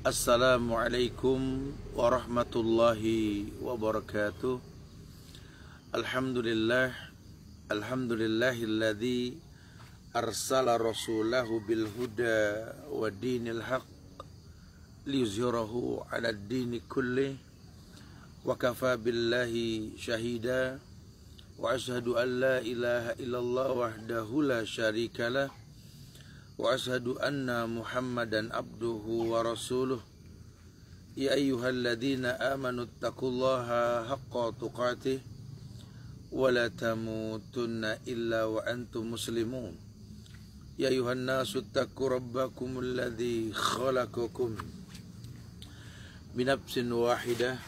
Assalamualaikum warahmatullahi wabarakatuh. Alhamdulillahilladzi arsala rasulahu bil huda wa dinil haq liyuzhirahu 'alad dini kulli wa kafa billahi syahida wa asyhadu an la ilaha illallah wahdahu la syarikalah wa asyhadu anna Muhammadan abduhu wa rasuluh. Ya ayyuhalladzina amanu taqullaha haqqa tuqatih wa la tamutunna illa wa antum muslimun. Ya ayyuhan nasu taqu rabbakumul ladzi khalaqakum min nafsin wahidah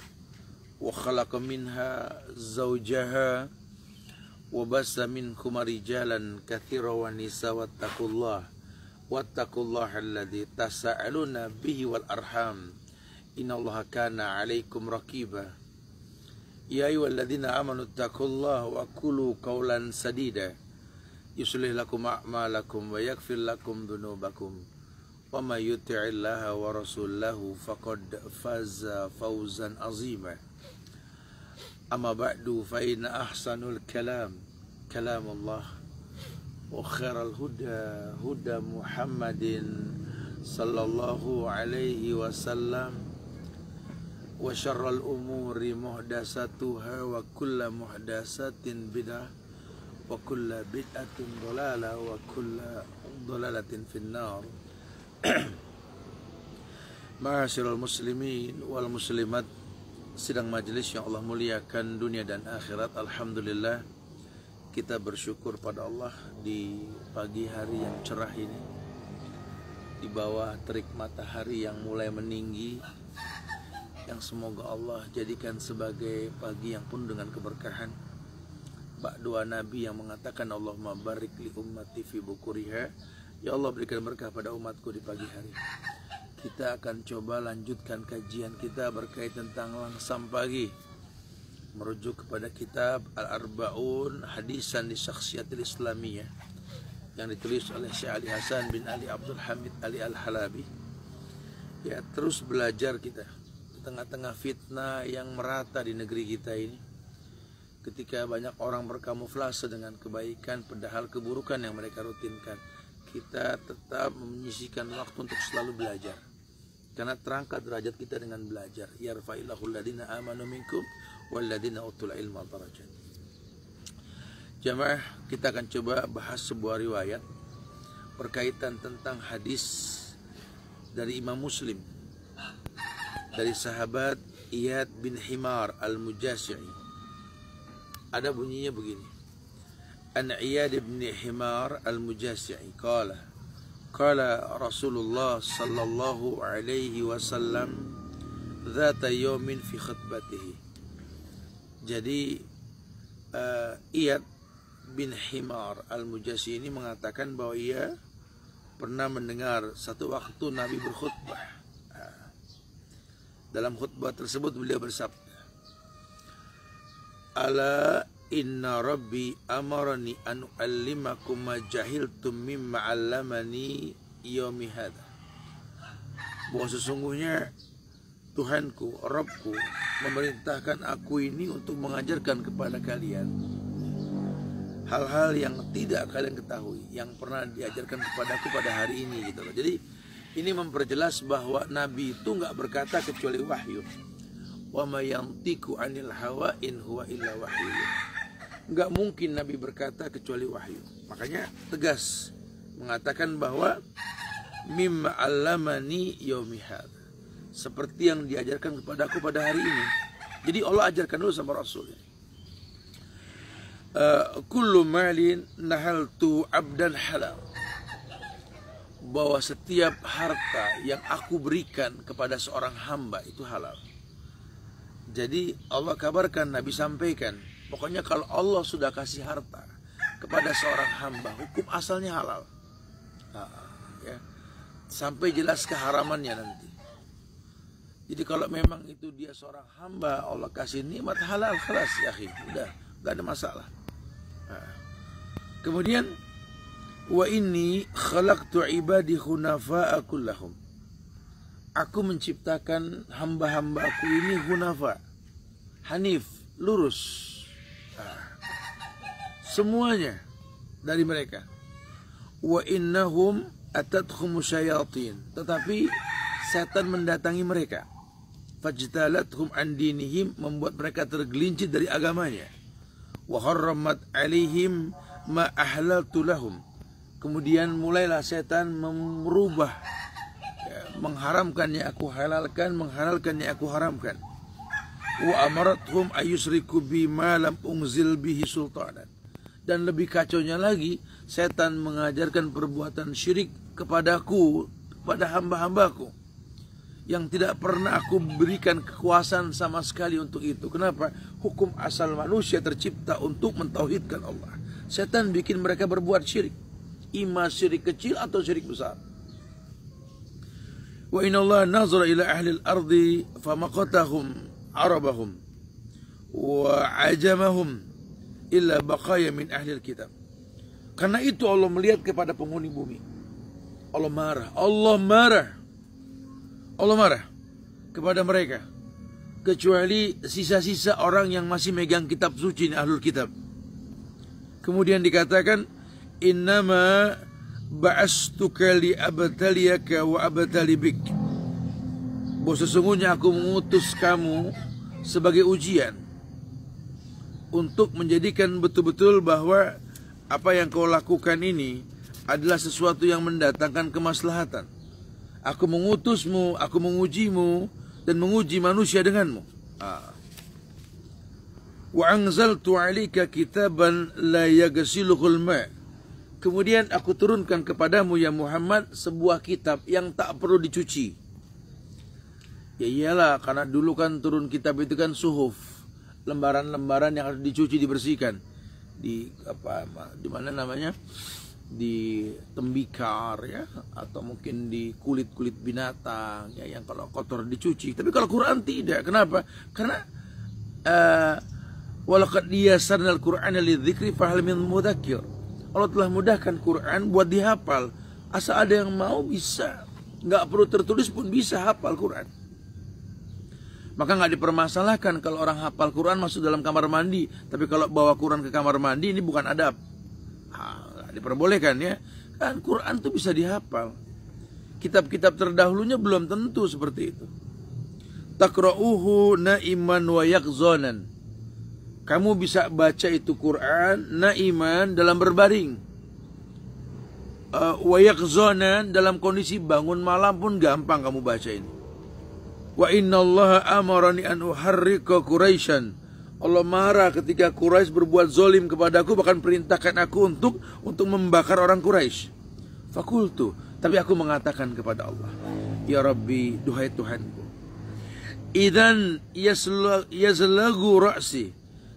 wa khalaqa minha zawjaha wa bassa minkum rijalan katsiran wa nisaa wattaqullaha alladzi tasaaluna bihi wal arham innallaha kana 'alaikum raqiba. Ya ayyuhalladzina amanu taqullaha wa qulu qawlan sadida yuslih lakum a'malakum wa yaghfir lakum dhunubakum wa may yuti'illaha wa rasulahu faqad faza fawzan 'azima. Amma ba'du fa inna ahsanul kalamullah wa khairal huda huda Muhammadin sallallahu alaihi wasallam wa syarrul umuri muhdatsatuha wa kullu muhdatsatin bid'ah wa kullu bid'atin dhalalah wa kullu dhalalatin finnar. Ma'asyiral muslimin wal muslimat, sidang majelis yang Allah muliakan dunia dan akhirat. Alhamdulillah, kita bersyukur pada Allah di pagi hari yang cerah ini, di bawah terik matahari yang mulai meninggi, yang semoga Allah jadikan sebagai pagi yang penuh dengan keberkahan. Bak doa Nabi yang mengatakan Allahumma barik li ummati fi bukuriha, ya Allah berikan berkah pada umatku di pagi hari. Kita akan coba lanjutkan kajian kita berkaitan tentang langsam pagi, merujuk kepada kitab Al-Arba'un Hadisan di Syakhsiyatil Islamiyah yang ditulis oleh Syekh Ali Hasan bin Ali Abdul Hamid Ali Al-Halabi. Ya, terus belajar kita di tengah-tengah fitnah yang merata di negeri kita ini, ketika banyak orang berkamuflase dengan kebaikan padahal keburukan yang mereka rutinkan. Kita tetap menyisihkan waktu untuk selalu belajar, karena terangkat derajat kita dengan belajar. Yarfa'illahul ladzina amanu minkum walladzina utul ilma darajat. Jamaah, kita akan coba bahas sebuah riwayat berkaitan tentang hadis dari Imam Muslim dari sahabat Iyad bin Himar al-Mujashi'i. Ada bunyinya begini: An Iyad bin Himar al-Mujashi'i qala Rasulullah sallallahu alaihi wasallam dzata yawmin fi khutbatihi. Jadi Iyad bin Himar al-Mujashi'i ini mengatakan bahwa ia pernah mendengar satu waktu Nabi berkhutbah. Dalam khutbah tersebut beliau bersabda, Ala inna rabbi amarani an u'allimakum ma jahiltum mimma 'allamani yaumi hadha. Bahwa sesungguhnya Tuhanku, Rabbku memerintahkan aku ini untuk mengajarkan kepada kalian hal-hal yang tidak kalian ketahui, yang pernah diajarkan kepadaku pada hari ini, gitu loh. Jadi ini memperjelas bahwa Nabi itu nggak berkata kecuali wahyu. Wa ma yantiqu 'anil hawa in huwa illa wahyu. Nggak mungkin Nabi berkata kecuali wahyu. Makanya tegas mengatakan bahwa mimma 'allamani yaumi hadza, seperti yang diajarkan kepadaku pada hari ini. Jadi Allah ajarkan dulu sama Rasul. Kullu malin nahaltu abdan halal, bahwa setiap harta yang aku berikan kepada seorang hamba itu halal. Jadi Allah kabarkan, Nabi sampaikan, pokoknya kalau Allah sudah kasih harta kepada seorang hamba, hukum asalnya halal. Ya. Sampai jelas keharamannya nanti. Jadi kalau memang itu dia seorang hamba, Allah kasih nikmat halal, kelas ya, udah, gak ada masalah. Kemudian wa inni khalaqtu ibadi khunafa'a kullahum aku menciptakan hamba-hamba aku ini hunafa, hanif, lurus. Semuanya dari mereka. Wa innahum atathum syayatin, tetapi setan mendatangi mereka. Fajtalathum an dinihim, membuat mereka tergelincir dari agamanya. Wa harramat alaihim ma ahlaltu lahum, kemudian mulailah setan merubah, mengharamkan yang aku halalkan, menghalalkan yang aku haramkan. Wa amarathum ayusriku bima lam unzil bihi sultanan, dan lebih kacaunya lagi, setan mengajarkan perbuatan syirik kepadaku, kepada hamba-hambaku, yang tidak pernah aku berikan kekuasaan sama sekali untuk itu. Kenapa? Hukum asal manusia tercipta untuk mentauhidkan Allah. Setan bikin mereka berbuat syirik, ima syirik kecil atau syirik besar. Wa inna Allah nazara ila ahli al-ardi famaqatahum arabahum wa ajamahum illa baqaya min ahli al-kitab. Karena itu Allah melihat kepada penghuni bumi. Allah marah kepada mereka, kecuali sisa-sisa orang yang masih megang kitab suci, ahlul kitab. Kemudian dikatakan, innama ba'astuka li abtaliyaka wa abtali bik, bahwa sesungguhnya aku mengutus kamu sebagai ujian, untuk menjadikan betul-betul bahwa apa yang kau lakukan ini adalah sesuatu yang mendatangkan kemaslahatan. Aku mengutusmu, aku mengujimu, dan menguji manusia denganmu. Wa anzaltu 'alaika kitaban la yaghsiluhul ma'. Kemudian aku turunkan kepadamu ya Muhammad sebuah kitab yang tak perlu dicuci. Ya iyalah, karena dulu kan turun kitab itu kan suhuf, lembaran-lembaran yang harus dicuci, dibersihkan. Di mana namanya? Di tembikar ya, atau mungkin di kulit-kulit binatang ya, yang kalau kotor dicuci. Tapi kalau Quran tidak. Kenapa? Karena walaqad yassarnal Qur'ana lidzikri fahal min mudzakir. Allah telah mudahkan Quran buat dihafal. Asal ada yang mau bisa, nggak perlu tertulis pun bisa hafal Quran. Maka nggak dipermasalahkan kalau orang hafal Quran masuk dalam kamar mandi. Tapi kalau bawa Quran ke kamar mandi, ini bukan adab. Diperbolehkan ya. Kan Quran itu bisa dihafal. Kitab-kitab terdahulunya belum tentu seperti itu. Taqra'uhu na'iman wa yaqzanan. Kamu bisa baca itu Quran na'iman, dalam berbaring. Wa yaqzanan, dalam kondisi bangun malam pun gampang kamu baca ini. Wa innallaha amarani an uharrika Quraisyan. Allah marah ketika Quraisy berbuat zolim kepadaku, bahkan perintahkan aku untuk membakar orang Quraisy. Fakultu, tapi aku mengatakan kepada Allah, ya Rabbi, duhai Tuhanku, idzan yazlagu ra'si,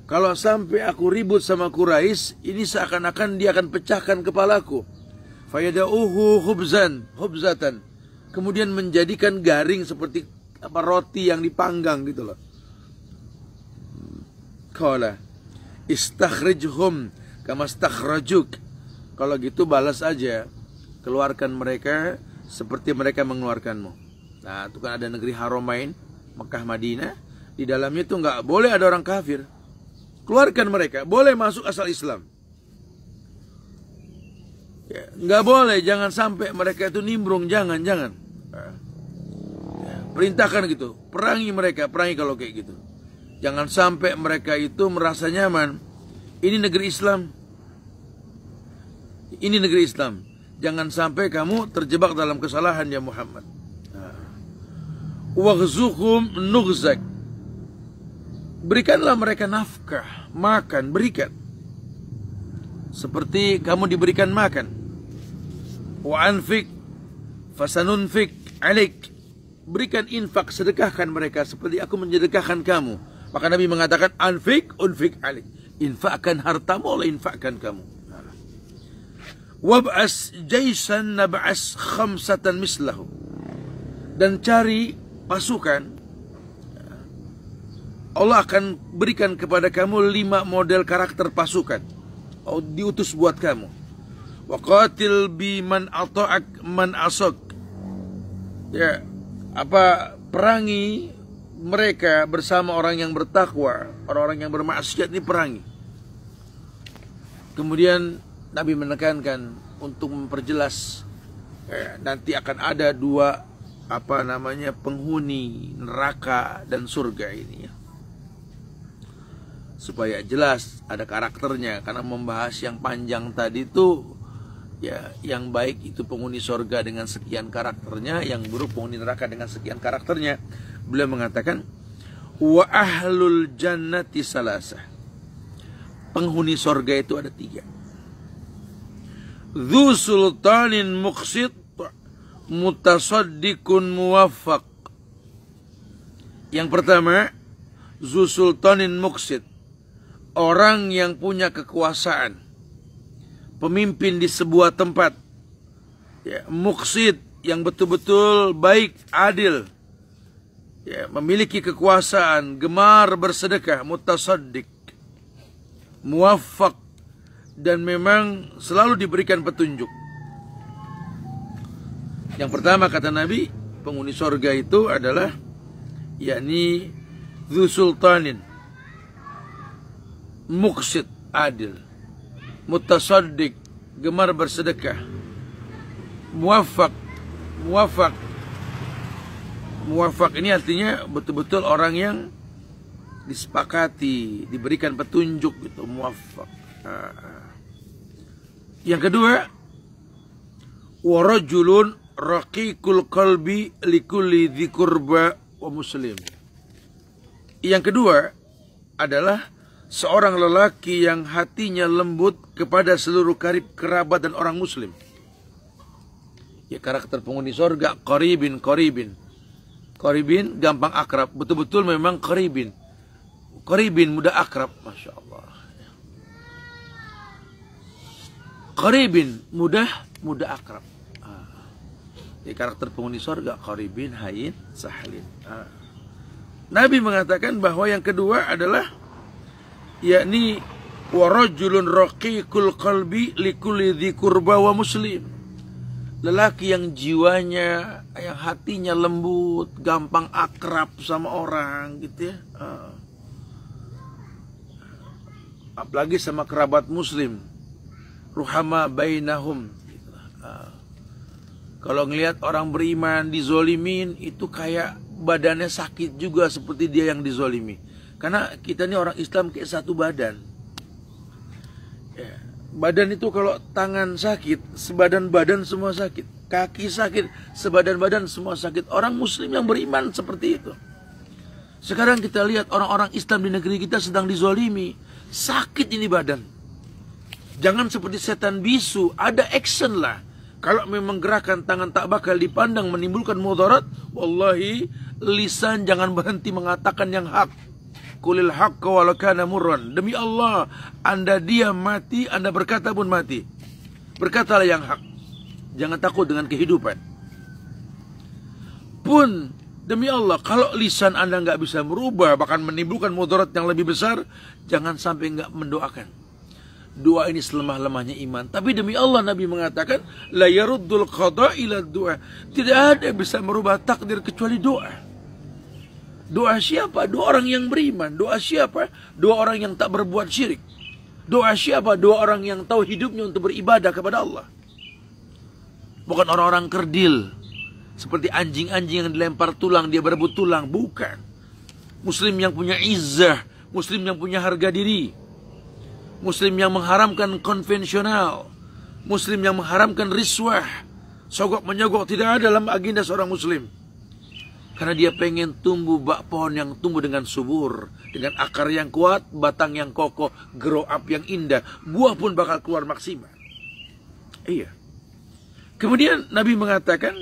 kalau sampai aku ribut sama Quraisy, ini seakan-akan dia akan pecahkan kepalaku. Fayada'uhu hubzatan, kemudian menjadikan garing seperti roti yang dipanggang gitu loh. Qala istakhrijhum kama istakhrajuk. Kalau gitu balas aja, keluarkan mereka seperti mereka mengeluarkanmu. Nah, itu kan ada negeri Haramain, Mekah Madinah, di dalamnya itu nggak boleh ada orang kafir. Keluarkan mereka, boleh masuk asal Islam. Ya, nggak boleh, jangan sampai mereka itu nimbrung, jangan. Ya, perintahkan gitu, perangi mereka, perangi kalau kayak gitu. Jangan sampai mereka itu merasa nyaman. Ini negeri Islam. Ini negeri Islam. Jangan sampai kamu terjebak dalam kesalahan ya Muhammad. Waghzuhum nughzak. Berikanlah mereka nafkah, makan, berikan. Seperti kamu diberikan makan. Wa anfik fasanunfik alaik. Berikan infak, sedekahkan mereka seperti aku mensedekahkan kamu. Maka Nabi mengatakan anfik unfik alik. Infakkan hartamu, Allah infakkan kamu. Wab'as jaisan nab'as khamsatan mislahu. Dan cari pasukan. Allah akan berikan kepada kamu 5 model karakter pasukan. Diutus buat kamu. Wa qatil bi man ata'ak man asok. Ya, perangi mereka bersama orang yang bertakwa, orang-orang yang bermaksiat ini perangi. Kemudian Nabi menekankan untuk memperjelas nanti akan ada dua penghuni neraka dan surga ini ya. Supaya jelas ada karakternya, karena membahas yang panjang tadi itu ya, yang baik itu penghuni surga dengan sekian karakternya, yang buruk penghuni neraka dengan sekian karakternya. Beliau mengatakan wa ahlul jannati salasah. Penghuni surga itu ada 3. Dzu sultanin muqsit mutasaddiqun muwaffaq. Yang pertama, dzu sultanin muqsit, orang yang punya kekuasaan, pemimpin di sebuah tempat ya, muqsit, yang betul-betul baik, adil ya, memiliki kekuasaan, gemar bersedekah, mutasaddiq, muwaffaq, dan memang selalu diberikan petunjuk. Yang pertama kata Nabi, penghuni surga itu adalah yakni dzu sultanin muqsit, adil, mutasaddiq, gemar bersedekah, muwaffaq. Muwaffaq ini artinya betul-betul orang yang disepakati, diberikan petunjuk gitu, muwaffaq. Yang kedua, warajulun raqiqul qalbi likulli dzi qurba wa muslim. Yang kedua adalah seorang lelaki yang hatinya lembut kepada seluruh karib kerabat dan orang muslim. Ya, karakter penghuni surga qaribin. Qaribin gampang akrab, betul-betul memang qaribin. Qaribin mudah akrab, Masya Allah. Qaribin mudah akrab. Ya, karakter penghuni surga qaribin, hayyin, sahlin. Nabi mengatakan bahwa yang kedua adalah yakni warajulun raqiqul qalbi likulli dzi qurba wa muslim. Lelaki yang jiwanya, yang hatinya lembut, gampang akrab sama orang gitu ya. Apalagi sama kerabat muslim. Ruhama bainahum. Kalau ngelihat orang beriman dizolimin, itu kayak badannya sakit juga seperti dia yang dizolimi. Karena kita ini orang Islam kayak satu badan. Ya, badan itu kalau tangan sakit, sebadan badan semua sakit. Kaki sakit, sebadan badan semua sakit. Orang muslim yang beriman seperti itu. Sekarang kita lihat orang-orang Islam di negeri kita sedang dizolimi. Sakit ini badan. Jangan seperti setan bisu, ada action lah. Kalau memang gerakan tangan tak bakal dipandang menimbulkan mudarat, wallahi lisan jangan berhenti mengatakan yang hak. Qulil haqqa walau kana murran. Demi Allah, Anda diam mati, Anda berkata pun mati. Berkatalah yang hak. Jangan takut dengan kehidupan. Pun demi Allah, kalau lisan Anda nggak bisa merubah, bahkan menimbulkan mudarat yang lebih besar, jangan sampai nggak mendoakan. Doa ini selemah-lemahnya iman. Tapi demi Allah Nabi mengatakan, la yaruddul qada ila doa. Tidak ada yang bisa merubah takdir kecuali doa. Doa siapa? Doa orang yang beriman. Doa siapa? Doa orang yang tak berbuat syirik. Doa siapa? Doa orang yang tahu hidupnya untuk beribadah kepada Allah. Bukan orang-orang kerdil, seperti anjing-anjing yang dilempar tulang, dia berebut tulang. Bukan. Muslim yang punya izzah, Muslim yang punya harga diri, Muslim yang mengharamkan konvensional, Muslim yang mengharamkan riswah, sogok menyogok, tidak ada dalam agenda seorang Muslim. Karena dia pengen tumbuh bak pohon yang tumbuh dengan subur, dengan akar yang kuat, batang yang kokoh, grow up yang indah, buah pun bakal keluar maksimal. Iya. Kemudian Nabi mengatakan,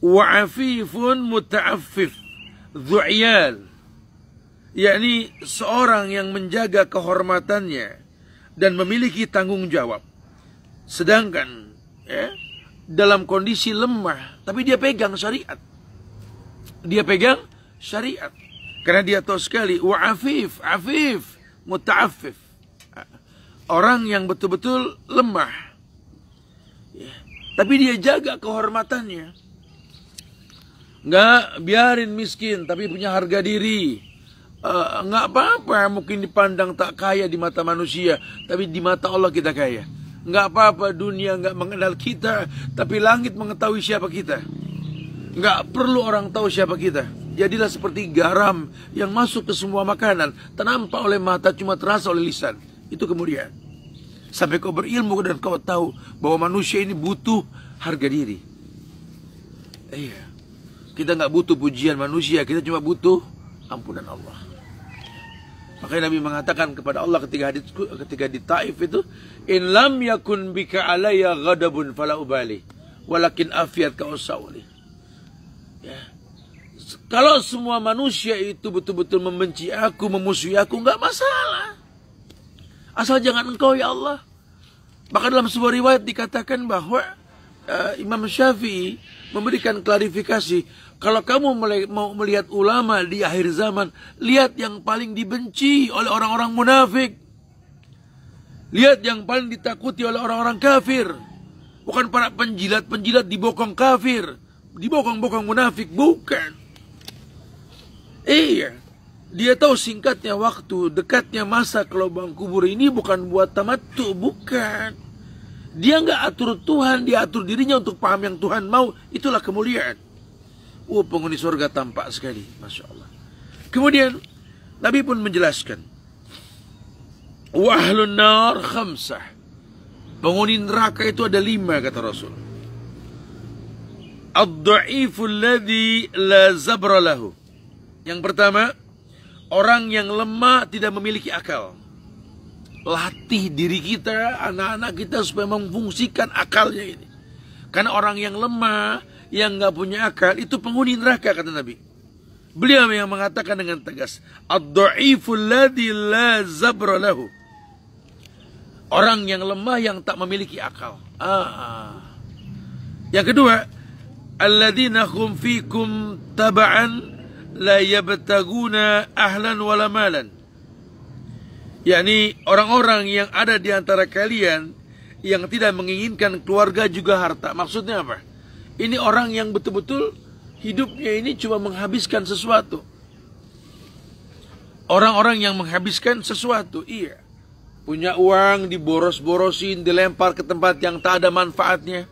wa'afifun muta'affif dzu'iyal, yakni seorang yang menjaga kehormatannya dan memiliki tanggung jawab. Sedangkan ya, dalam kondisi lemah, tapi dia pegang syariat. Dia pegang syariat. Karena dia tahu sekali, wa'afif, afif, muta'affif. Orang yang betul-betul lemah. Ya, tapi dia jaga kehormatannya. Nggak biarin miskin, tapi punya harga diri. Nggak apa-apa mungkin dipandang tak kaya di mata manusia, tapi di mata Allah kita kaya. Nggak apa-apa dunia nggak mengenal kita, tapi langit mengetahui siapa kita. Nggak perlu orang tahu siapa kita. Jadilah seperti garam yang masuk ke semua makanan, tak nampak oleh mata, cuma terasa oleh lisan. Itu kemudian sampai kau berilmu dan kau tahu bahwa manusia ini butuh harga diri. Iya, kita nggak butuh pujian manusia, kita cuma butuh ampunan Allah. Makanya Nabi mengatakan kepada Allah ketika di Taif itu, in lam yakun bika alayya ghadabun fala ubali, walakin afiyat ka usawli. Ya. Kalau semua manusia itu betul-betul membenci aku, memusuhi aku, nggak masalah. Asal jangan engkau ya Allah. Bahkan dalam sebuah riwayat dikatakan bahwa Imam Syafi'i memberikan klarifikasi, kalau kamu mau melihat ulama di akhir zaman, lihat yang paling dibenci oleh orang-orang munafik. Lihat yang paling ditakuti oleh orang-orang kafir. Bukan para penjilat-penjilat dibokong kafir, dibokong-bokong munafik, bukan. Iya, dia tahu singkatnya waktu, dekatnya masa ke lubang kubur ini bukan buat tamattu, bukan. Dia nggak atur Tuhan, dia atur dirinya untuk paham yang Tuhan mau. Itulah kemuliaan. Penghuni surga tampak sekali, Masya Allah. Kemudian Nabi pun menjelaskan, wa ahlun nar khamsah. Penghuni neraka itu ada 5, kata Rasul. Ad-dha'ifu alladhi la zabra lahu. Yang pertama, orang yang lemah tidak memiliki akal. Latih diri kita, anak-anak kita supaya memfungsikan akalnya ini. Karena orang yang lemah, yang nggak punya akal, itu penghuni neraka, kata Nabi. Beliau yang mengatakan dengan tegas, ad-dha'ifu alladhi la zabra lahu. Orang yang lemah yang tak memiliki akal. Yang kedua, alladzina hum fikum taba'an la yabtaguna ahlan wala malan. yakni orang-orang yang ada di antara kalian yang tidak menginginkan keluarga juga harta. Maksudnya apa? Ini orang yang betul-betul hidupnya ini cuma menghabiskan sesuatu. Orang-orang yang menghabiskan sesuatu, iya. Punya uang diboros-borosin, dilempar ke tempat yang tak ada manfaatnya.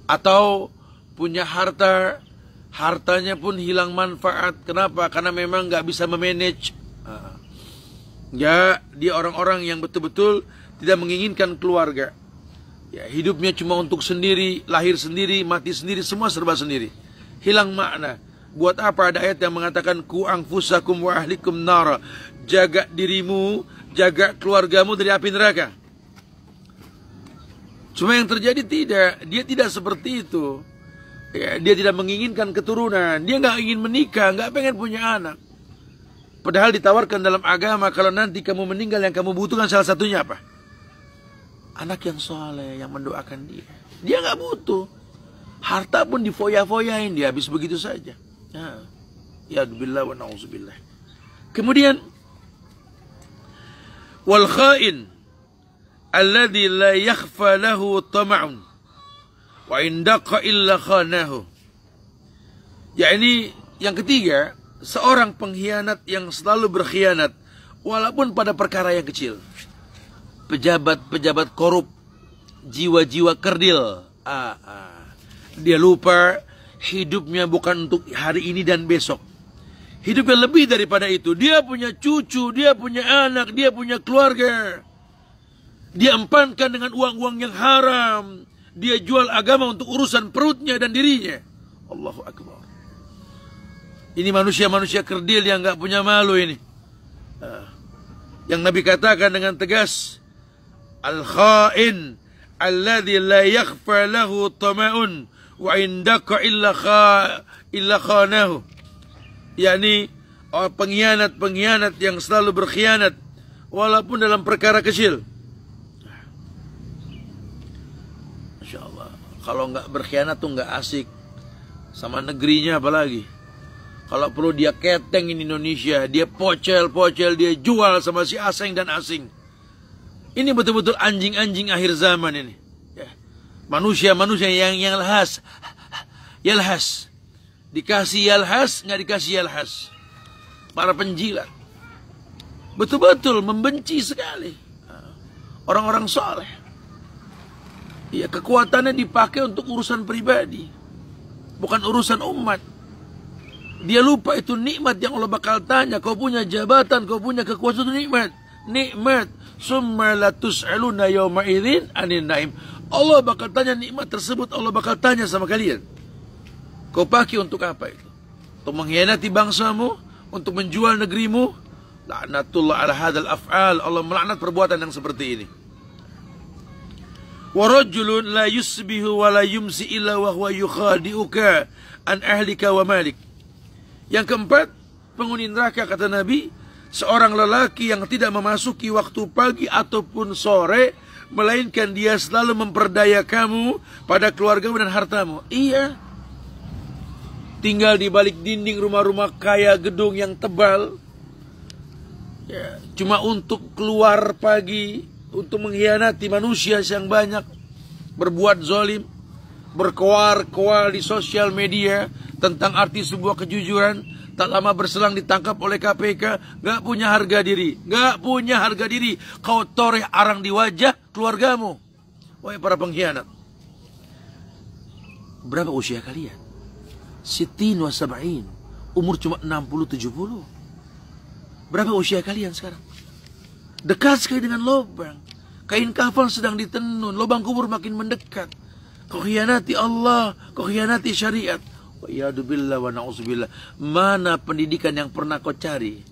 Atau punya harta, hartanya pun hilang manfaat. Kenapa? Karena memang nggak bisa memanage. Ya, dia orang-orang yang betul-betul tidak menginginkan keluarga. Ya, hidupnya cuma untuk sendiri, lahir sendiri, mati sendiri, semua serba sendiri. Hilang makna. Buat apa ada ayat yang mengatakan ku anfusakum wa ahlikum nara, jaga dirimu, jaga keluargamu dari api neraka. Cuma yang terjadi tidak, dia tidak seperti itu. Ya, dia tidak menginginkan keturunan, dia nggak ingin menikah, nggak pengen punya anak. Padahal ditawarkan dalam agama, kalau nanti kamu meninggal yang kamu butuhkan salah satunya apa? Anak yang soleh, yang mendoakan dia. Dia nggak butuh. Harta pun difoya-foyain, dia habis begitu saja. Ya billah wa na'udzubillah. Kemudian wal khain alladhi la yakhfa lahu tama'un wa indaqa illa khanahu. Yakni yang ketiga, seorang pengkhianat yang selalu berkhianat walaupun pada perkara yang kecil. Pejabat-pejabat korup, jiwa-jiwa kerdil. Dia lupa hidupnya bukan untuk hari ini dan besok. Hidupnya lebih daripada itu. Dia punya cucu, dia punya anak, dia punya keluarga. Dia empankan dengan uang-uang yang haram. Dia jual agama untuk urusan perutnya dan dirinya. Allahu Akbar. Ini manusia-manusia kerdil yang gak punya malu ini. Yang Nabi katakan dengan tegas, al-khain alladhi la yakhfa lahu tama'un wa indaka illa khanahu. Yakni pengkhianat-pengkhianat yang selalu berkhianat walaupun dalam perkara kecil. Masya Allah, kalau nggak berkhianat tuh nggak asik sama negerinya. Apalagi kalau perlu dia keteng in Indonesia, dia pocel-pocel, dia jual sama si asing dan asing. Ini betul-betul anjing-anjing akhir zaman ini. Manusia-manusia yang lahas, Yalhas. Dikasih yalhas, nggak dikasih yalhas. Para penjilat. Betul-betul membenci sekali orang-orang soleh. Ya, kekuatannya dipakai untuk urusan pribadi, bukan urusan umat. Dia lupa itu nikmat yang Allah bakal tanya. Kau punya jabatan, kau punya kekuasaan, itu nikmat. Nikmat. Summa latus'aluna yawma idzin 'anil na'im. Allah bakal tanya nikmat tersebut, Allah bakal tanya sama kalian. Kau pakai untuk apa itu? Untuk mengkhianati bangsamu, untuk menjual negerimu. Laknatullah ala hadzal af'al. Allah melaknat perbuatan yang seperti ini. Wa rajulun la yusbihu wa la yumsi illa wa huwa yukhadi'uka an ahlika wa malik. Yang keempat, penghuni neraka kata Nabi, seorang lelaki yang tidak memasuki waktu pagi ataupun sore, melainkan dia selalu memperdaya kamu pada keluargamu dan hartamu. Iya. Tinggal di balik dinding rumah-rumah kaya, gedung yang tebal. Ya, cuma untuk keluar pagi, untuk mengkhianati manusia yang banyak, berbuat zalim, berkoar-koar di sosial media tentang arti sebuah kejujuran. Tak lama berselang ditangkap oleh KPK. Gak punya harga diri. Gak punya harga diri. Kau toreh arang di wajah keluargamu. Wahai para pengkhianat. Berapa usia kalian? Sittin wa sab'in. Umur cuma 60-70. Berapa usia kalian sekarang? Dekat sekali dengan lubang. Kain kafan sedang ditenun. Lubang kubur makin mendekat. Kau khianati Allah. Kau khianati syariat. Wa'iyadu wa na'udzubillah. Mana pendidikan yang pernah kau cari?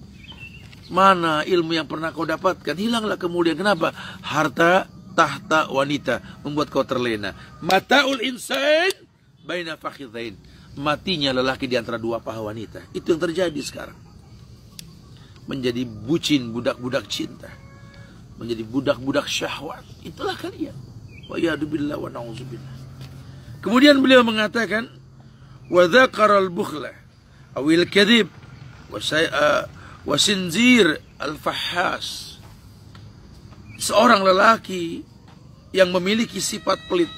Mana ilmu yang pernah kau dapatkan? Hilanglah kemudian. Kenapa? Harta, tahta, wanita membuat kau terlena. Mata'ul insan baina fakhidhain. Matinya lelaki di antara dua paha wanita. Itu yang terjadi sekarang. Menjadi bucin, budak-budak cinta. Menjadi budak-budak syahwat. Itulah kalian. Wa'iyadu wa na'udzubillah. Kemudian beliau mengatakan, wa dzakara al-bukhla awil kadhib wa sinzir al-fahhas. Seorang lelaki yang memiliki sifat pelit,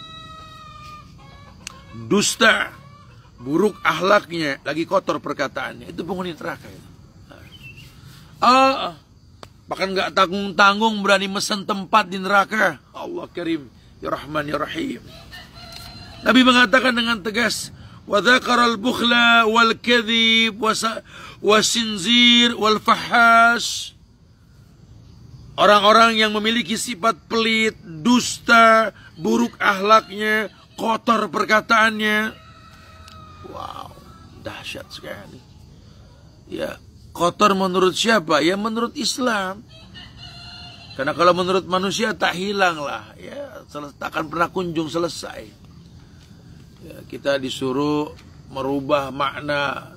dusta, buruk akhlaknya, lagi kotor perkataannya, itu penghuni neraka itu. Bahkan nggak tanggung-tanggung berani mesen tempat di neraka. Allah Karim, ya Rahman ya Rahim. Nabi mengatakan dengan tegas, wa dzakara al-bukhla wal kadhib wa sinzir wal fahhas. Orang-orang yang memiliki sifat pelit, dusta, buruk akhlaknya, kotor perkataannya. Wow, dahsyat sekali. Ya, kotor menurut siapa? Ya menurut Islam. Karena kalau menurut manusia tak hilang lah, ya tak akan pernah kunjung selesai. Ya, kita disuruh merubah makna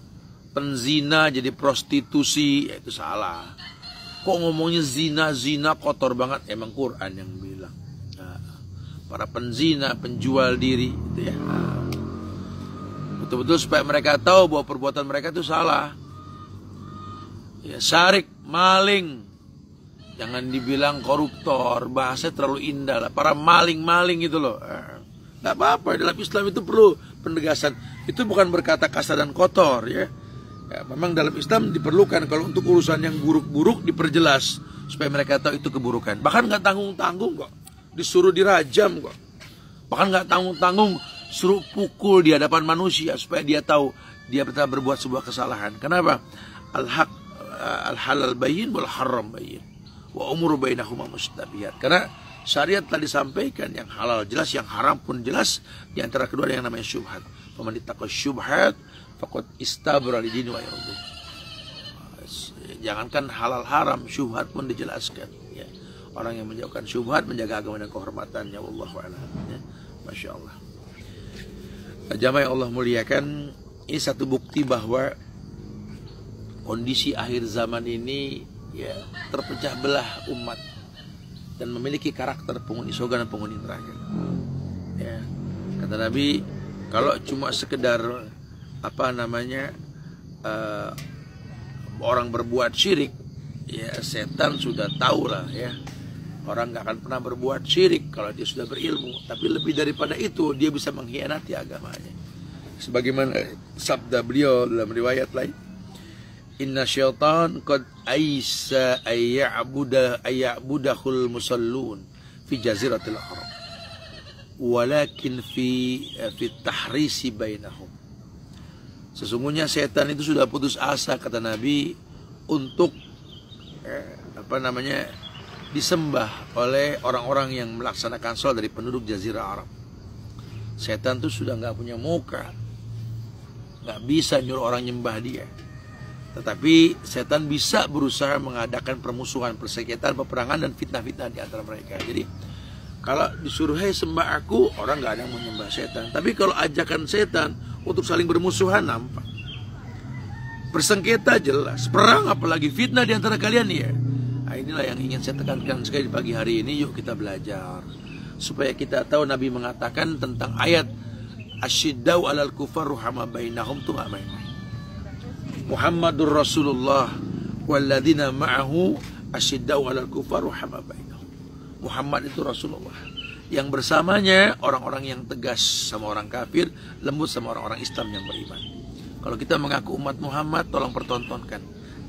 penzina jadi prostitusi, ya itu salah. Kok ngomongnya zina kotor banget? Emang Quran yang bilang. Nah, para penzina, penjual diri, itu ya. Betul-betul supaya mereka tahu bahwa perbuatan mereka itu salah. Ya, syarik, maling, jangan dibilang koruptor, bahasa terlalu indah lah. Para maling-maling itu loh. Gak apa-apa, dalam Islam itu perlu penegasan. Itu bukan berkata kasar dan kotor ya. Ya, memang dalam Islam diperlukan kalau untuk urusan yang buruk-buruk diperjelas supaya mereka tahu itu keburukan. Bahkan gak tanggung-tanggung kok, disuruh dirajam kok. Bahkan gak tanggung-tanggung suruh pukul di hadapan manusia supaya dia tahu dia betul berbuat sebuah kesalahan. Kenapa? Al-haq al-halal bayyin wal haram bayyin wa umur bainahuma mustabihat. Karena syariat telah disampaikan, yang halal jelas, yang haram pun jelas. Di antara kedua ada yang namanya syubhat. Faman ittaqa syubhat faqad istabra li dini wa irdi. Jangankan halal haram, syubhat pun dijelaskan ya. Orang yang menjauhkan syubhat menjaga agama dan kehormatannya. Wallahu a'lam ya. Masya Allah. Jamaah yang Allah muliakan, ini satu bukti bahwa kondisi akhir zaman ini ya terpecah belah umat dan memiliki karakter penghuni surga dan penghuni neraka. Ya. Kata Nabi, kalau cuma sekedar orang berbuat syirik, ya setan sudah tahu lah ya. Orang gak akan pernah berbuat syirik kalau dia sudah berilmu. Tapi lebih daripada itu, dia bisa mengkhianati agamanya. sebagaimana sabda beliau dalam riwayat lain, inna syaitan qad aisa ayya'budahul musallun fi jaziratil haram walakin fi tahrisi bainahum. Sesungguhnya setan itu sudah putus asa, kata Nabi, untuk disembah oleh orang-orang yang melaksanakan sholat dari penduduk Jazirah Arab. Setan itu sudah nggak punya muka, nggak bisa nyuruh orang nyembah dia. Tetapi setan bisa berusaha mengadakan permusuhan, persengketaan, peperangan, dan fitnah-fitnah di antara mereka. Jadi kalau disuruh hey sembah aku, orang nggak ada yang mau menyembah setan. Tapi kalau ajakan setan untuk saling bermusuhan, nampak. Bersengketa jelas, perang apalagi fitnah di antara kalian ya. Nah, inilah yang ingin saya tekankan sekali di pagi hari ini. Yuk kita belajar supaya kita tahu Nabi mengatakan tentang ayat asyiddau alal kufar ruhama bainahum itu nggak main-main. Muhammadur Rasulullah walladzina ma'ahu asyiddau alal kufar ruhama bainahum. Muhammad itu Rasulullah, yang bersamanya orang-orang yang tegas sama orang kafir, lembut sama orang-orang Islam yang beriman. Kalau kita mengaku umat Muhammad, tolong pertontonkan.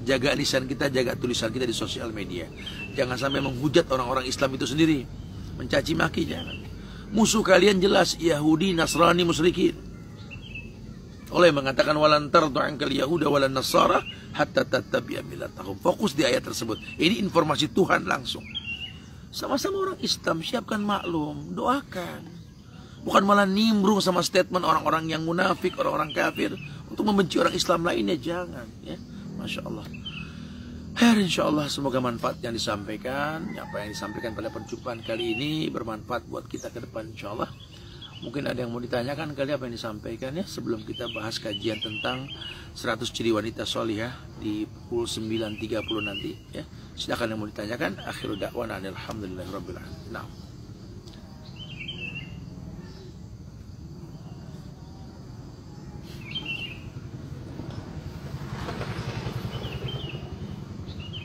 Jaga lisan kita, jaga tulisan kita di sosial media. Jangan sampai menghujat orang-orang Islam itu sendiri, mencaci maki, jangan. Musuh kalian jelas Yahudi, Nasrani, musyrikin. Allah mengatakan walan tardu ankal yahuda walan nasara hatta tattabi'a millatahum. Fokus di ayat tersebut. Ini informasi Tuhan langsung. Sama-sama orang Islam, siapkan maklum, doakan. Bukan malah nimbrung sama statement orang-orang yang munafik, orang-orang kafir untuk membenci orang Islam lainnya, jangan ya. Masya Allah. Insya Allah semoga manfaat yang disampaikan, apa yang disampaikan pada perjumpaan kali ini bermanfaat buat kita ke depan, insya Allah. Mungkin ada yang mau ditanyakan kali apa yang disampaikan ya, sebelum kita bahas kajian tentang 100 ciri wanita sholihah di pukul 9.30 nanti ya. Silakan yang mau ditanyakan. Akhiru da'wana alhamdulillahirabbil alamin. Nah.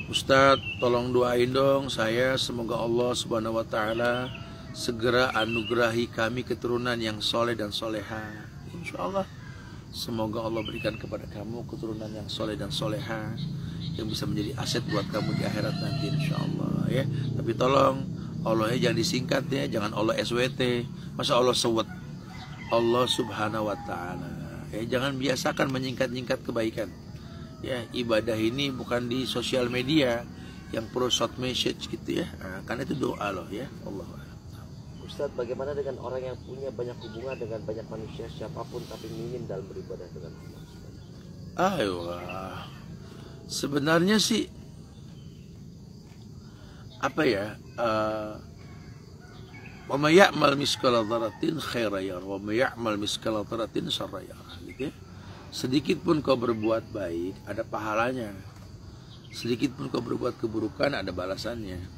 Ustadz, tolong doain dong saya, semoga Allah Subhanahu wa taala segera anugerahi kami keturunan yang soleh dan soleha. Insya Allah. Semoga Allah berikan kepada kamu keturunan yang soleh dan soleha, yang bisa menjadi aset buat kamu di akhirat nanti, insya Allah ya. Tapi tolong Allahnya jangan disingkat ya, jangan Allah SWT. Masa Allah sewet? Allah Subhanahu wa taala. Ya, jangan biasakan menyingkat-nyingkat kebaikan. Ya, ibadah ini bukan di sosial media yang perlu short message gitu ya. Nah, karena itu doa loh ya. Allah. Ustadz, bagaimana dengan orang yang punya banyak hubungan dengan banyak manusia siapapun tapi minim dalam beribadah dengan Allah? Ayo, sebenarnya sih apa ya? Wa may ya'mal miskala dzarratin khairan yarah wa may ya'mal miskala dzarratin syarran yarah. Gitu ya. Sedikit pun kau berbuat baik ada pahalanya. Sedikit pun kau berbuat keburukan ada balasannya.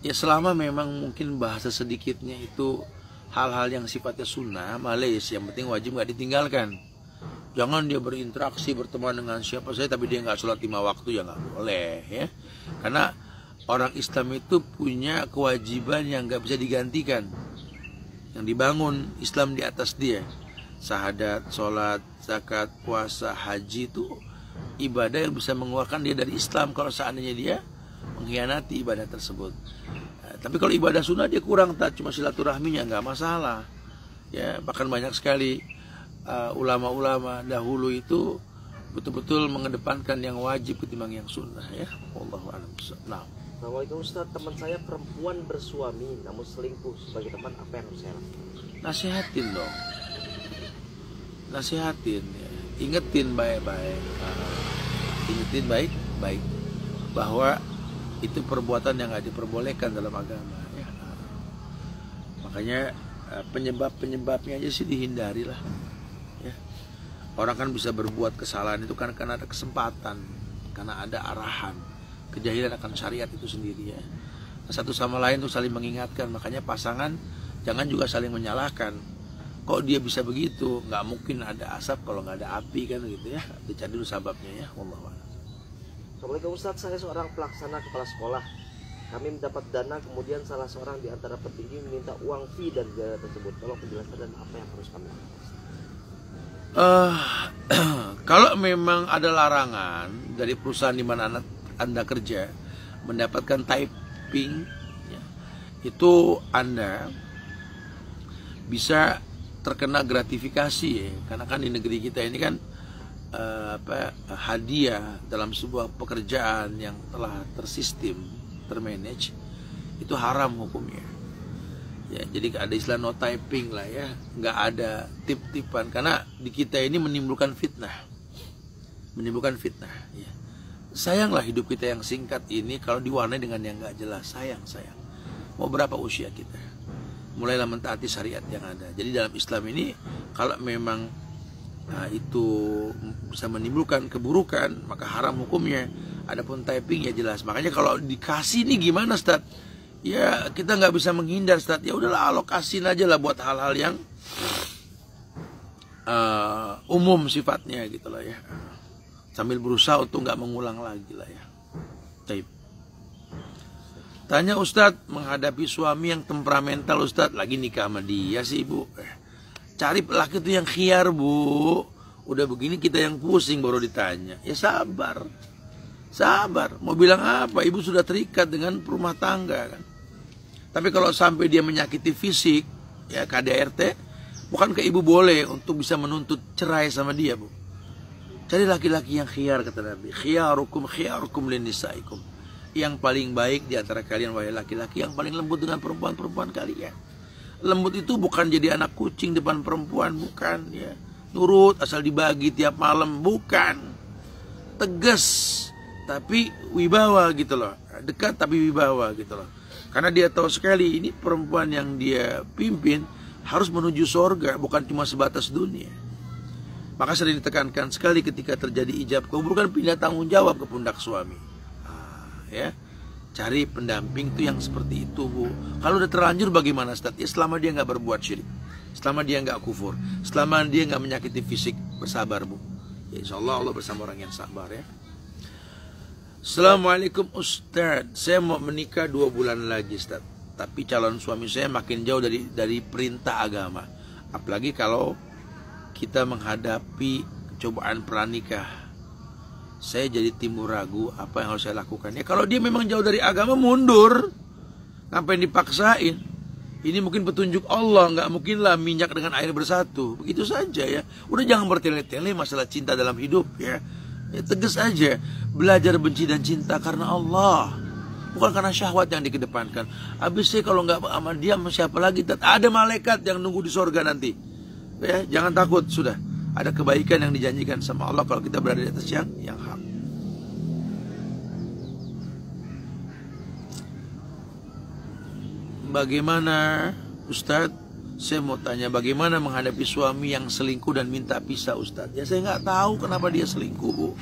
Ya selama memang mungkin bahasa sedikitnya itu hal-hal yang sifatnya sunnah, malis, yang penting wajib nggak ditinggalkan. Jangan dia berinteraksi, berteman dengan siapa saja tapi dia nggak sholat 5 waktu, ya nggak boleh ya. Karena orang Islam itu punya kewajiban yang nggak bisa digantikan, yang dibangun Islam di atas dia. Syahadat, sholat, zakat, puasa, haji itu ibadah yang bisa mengeluarkan dia dari Islam kalau seandainya dia mengkhianati ibadah tersebut. Tapi kalau ibadah sunnah dia kurang, tak cuma silaturahminya nggak masalah. Ya, bahkan banyak sekali ulama-ulama dahulu itu betul-betul mengedepankan yang wajib ketimbang yang sunnah ya. Wallahu a'lam. Nah. Assalamualaikum Ustaz, teman saya perempuan bersuami namun selingkuh. Sebagai teman apa yang harus saya lakukan? Nasihatin dong. Nasihatin ya. Ingetin baik-baik. Ingetin baik-baik bahwa itu perbuatan yang nggak diperbolehkan dalam agama ya. Makanya penyebabnya aja sih dihindari lah ya. Orang kan bisa berbuat kesalahan itu kan karena ada kesempatan, karena ada arahan. Kejahilan akan syariat itu sendiri ya. Satu sama lain tuh saling mengingatkan. Makanya pasangan jangan juga saling menyalahkan. Kok dia bisa begitu? Nggak mungkin ada asap kalau nggak ada api kan gitu ya. Dicari dulu sebabnya ya. Wallahu a'lam. Assalamualaikum Ustaz, saya seorang pelaksana kepala sekolah. Kami mendapat dana, kemudian salah seorang di antara petinggi meminta uang fee dari dana tersebut. Tolong penjelasan dan apa yang harus kami lakukan? Kalau memang ada larangan dari perusahaan di mana Anda kerja mendapatkan typing, ya, itu Anda bisa terkena gratifikasi, ya. Karena kan di negeri kita ini kan hadiah dalam sebuah pekerjaan yang telah tersistem, termanage, itu haram hukumnya. Ya, jadi ada istilah no typing lah ya, nggak ada tip-tipan karena di kita ini menimbulkan fitnah, Ya. Sayanglah hidup kita yang singkat ini kalau diwarnai dengan yang nggak jelas, sayang. Mau berapa usia kita? Mulailah mentaati syariat yang ada. Jadi dalam Islam ini kalau memang itu bisa menimbulkan keburukan maka haram hukumnya. Adapun typing ya jelas. Makanya kalau dikasih nih gimana Ustaz? Ya kita nggak bisa menghindar Ustaz. Ya udahlah alokasiin aja lah buat hal-hal yang umum sifatnya gitu lah ya. Sambil berusaha untuk nggak mengulang lagi lah ya. Type. Tanya Ustaz, menghadapi suami yang temperamental Ustaz, lagi nikah sama dia sih ibu. Cari laki itu yang khiar bu. Udah begini kita yang pusing baru ditanya. Ya sabar. Mau bilang apa? Ibu sudah terikat dengan rumah tangga kan. Tapi kalau sampai dia menyakiti fisik, ya KDRT, bukankah ibu boleh untuk bisa menuntut cerai sama dia bu? Cari laki-laki yang khiyar kata Nabi. Khiyarukum linisaikum. Yang paling baik di antara kalian wahai laki-laki, yang paling lembut dengan perempuan-perempuan kalian. Lembut itu bukan jadi anak kucing depan perempuan, bukan ya. Nurut asal dibagi tiap malam, bukan. Tegas tapi wibawa gitu loh. Dekat tapi wibawa gitu loh. Karena dia tahu sekali ini perempuan yang dia pimpin harus menuju surga, bukan cuma sebatas dunia. Maka sering ditekankan sekali ketika terjadi ijab kabul kan pindah tanggung jawab ke pundak suami. Ya, cari pendamping itu yang seperti itu bu. Kalau udah terlanjur bagaimana Ustaz? Ya selama dia nggak berbuat syirik, selama dia nggak kufur, selama dia nggak menyakiti fisik, bersabar bu. Ya, insya Allah Allah bersama orang yang sabar ya. Assalamualaikum Ustaz, saya mau menikah 2 bulan lagi Ustaz. Tapi calon suami saya makin jauh dari perintah agama. Apalagi kalau kita menghadapi cobaan pranikah, saya jadi timbul ragu apa yang harus saya lakukan. Ya kalau dia memang jauh dari agama, mundur. Ngapain dipaksain? Ini mungkin petunjuk Allah, nggak mungkinlah minyak dengan air bersatu. Begitu saja ya. Udah jangan bertele-tele masalah cinta dalam hidup ya. Ya tegas aja. Belajar benci dan cinta karena Allah, bukan karena syahwat yang dikedepankan. Habis saya kalau nggak sama dia, sama siapa lagi? Ada malaikat yang nunggu di sorga nanti. Ya, jangan takut, sudah ada kebaikan yang dijanjikan sama Allah kalau kita berada di atas yang hak. Bagaimana Ustadz? Saya mau tanya bagaimana menghadapi suami yang selingkuh dan minta pisah Ustadz? Ya saya nggak tahu kenapa dia selingkuh bu.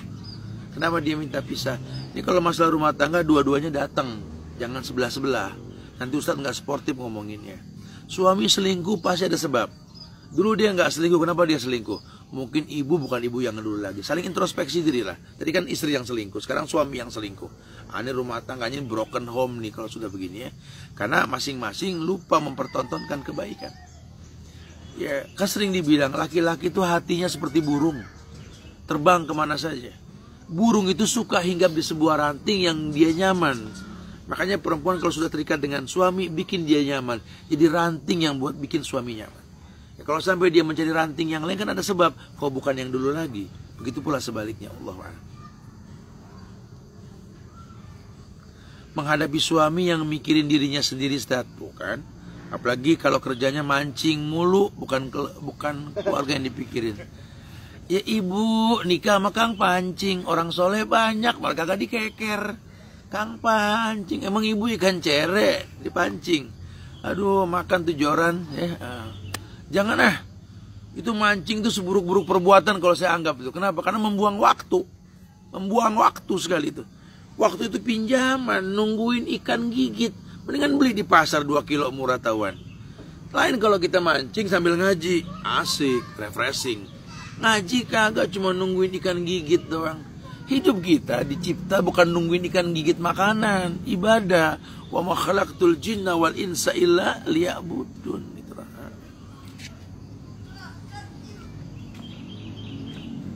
Kenapa dia minta pisah? Ini kalau masalah rumah tangga dua-duanya datang, jangan sebelah-sebelah. Nanti Ustadz nggak sportif ngomonginnya. Suami selingkuh pasti ada sebab. Dulu dia nggak selingkuh, kenapa dia selingkuh? Mungkin ibu bukan ibu yang dulu lagi. Saling introspeksi diri lah. Tadi kan istri yang selingkuh, sekarang suami yang selingkuh. Ini rumah tangganya broken home nih kalau sudah begini ya. Karena masing-masing lupa mempertontonkan kebaikan. Ya kan sering dibilang laki-laki itu hatinya seperti burung, terbang kemana saja. Burung itu suka hinggap di sebuah ranting yang dia nyaman. Makanya perempuan kalau sudah terikat dengan suami, bikin dia nyaman. Jadi ranting yang buat bikin suami nyaman. Ya, kalau sampai dia mencari ranting yang lain kan ada sebab. Kok bukan yang dulu lagi. Begitu pula sebaliknya. Allah. Menghadapi suami yang mikirin dirinya sendiri Ustaz, bukan. Apalagi kalau kerjanya mancing mulu, bukan keluarga yang dipikirin. Ya ibu nikah sama Kang pancing, orang soleh banyak, malah kagak dikeker. Kang pancing, emang ibu ikan cere dipancing. Aduh makan tuh joran ya. Jangan itu mancing tuh seburuk-buruk perbuatan kalau saya anggap itu. Kenapa? Karena membuang waktu sekali itu. Waktu itu pinjaman, nungguin ikan gigit. Mendingan beli di pasar 2 kilo murah tahuan. Lain kalau kita mancing sambil ngaji, asik, refreshing. Ngaji kagak cuma nungguin ikan gigit doang. Hidup kita dicipta bukan nungguin ikan gigit makanan, ibadah. Wa ma khalaqtul jinna wal insa illa liya'budun.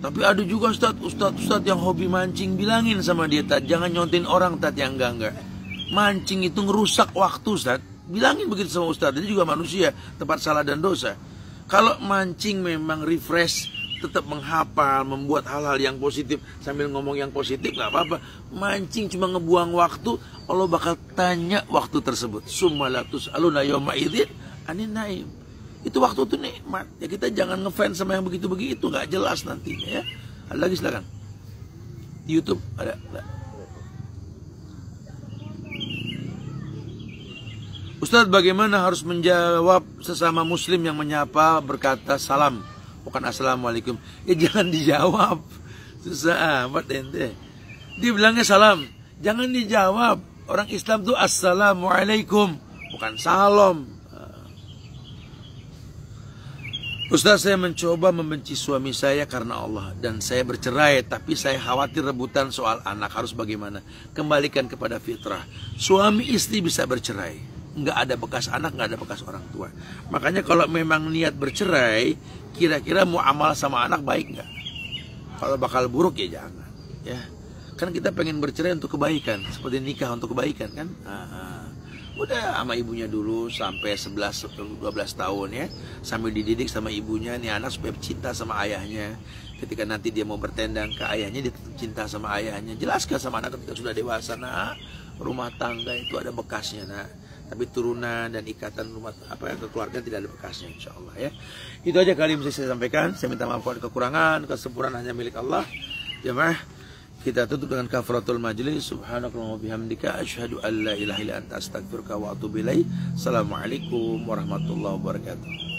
Tapi ada juga ustadz yang hobi mancing. Bilangin sama dia, Tat, jangan nyontin orang, Tat, yang enggak. Mancing itu ngerusak waktu, Ustaz. Bilangin begitu sama ustadz. Dia juga manusia, tempat salah dan dosa. Kalau mancing memang refresh, tetap menghafal, membuat hal-hal yang positif sambil ngomong yang positif, nggak apa-apa. Mancing cuma ngebuang waktu, Allah bakal tanya waktu tersebut. Summalatus aluna yawma idzin anin naim. Itu waktu itu nikmat. Ya kita jangan ngefans sama yang begitu-begitu, nggak jelas nantinya ya. Ada lagi silakan. Di YouTube ada. Ustadz, bagaimana harus menjawab sesama muslim yang menyapa berkata salam, bukan assalamualaikum? Ya jangan dijawab. Susah amat ente. Dia bilangnya salam, jangan dijawab. Orang Islam tuh assalamualaikum, bukan salam. Ustaz, saya mencoba membenci suami saya karena Allah dan saya bercerai, tapi saya khawatir rebutan soal anak. Harus bagaimana? Kembalikan kepada fitrah. Suami istri bisa bercerai, nggak ada bekas anak, nggak ada bekas orang tua. Makanya kalau memang niat bercerai, kira-kira mau amal sama anak baik nggak? Kalau bakal buruk ya jangan. Ya, kan kita pengen bercerai untuk kebaikan, seperti nikah untuk kebaikan kan? Udah sama ibunya dulu sampai 11-12 tahun ya, sambil dididik sama ibunya nih anak supaya cinta sama ayahnya. Ketika nanti dia mau bertendang ke ayahnya, dia tetap cinta sama ayahnya. Jelaskan sama anak ketika sudah dewasa, nah rumah tangga itu ada bekasnya, nah. Tapi turunan dan ikatan rumah kekeluargaan tidak ada bekasnya, insya Allah ya. Itu aja kali yang bisa saya sampaikan. Saya minta maaf kalau ada kekurangan, kesempurnaan hanya milik Allah. Jemaah, kita tutup dengan kafaratul majlis. Subhanakallahumma bihamdika asyhadu an la ilaha illa anta astaghfiruka wa atubu ilaik. Assalamualaikum warahmatullahi wabarakatuh.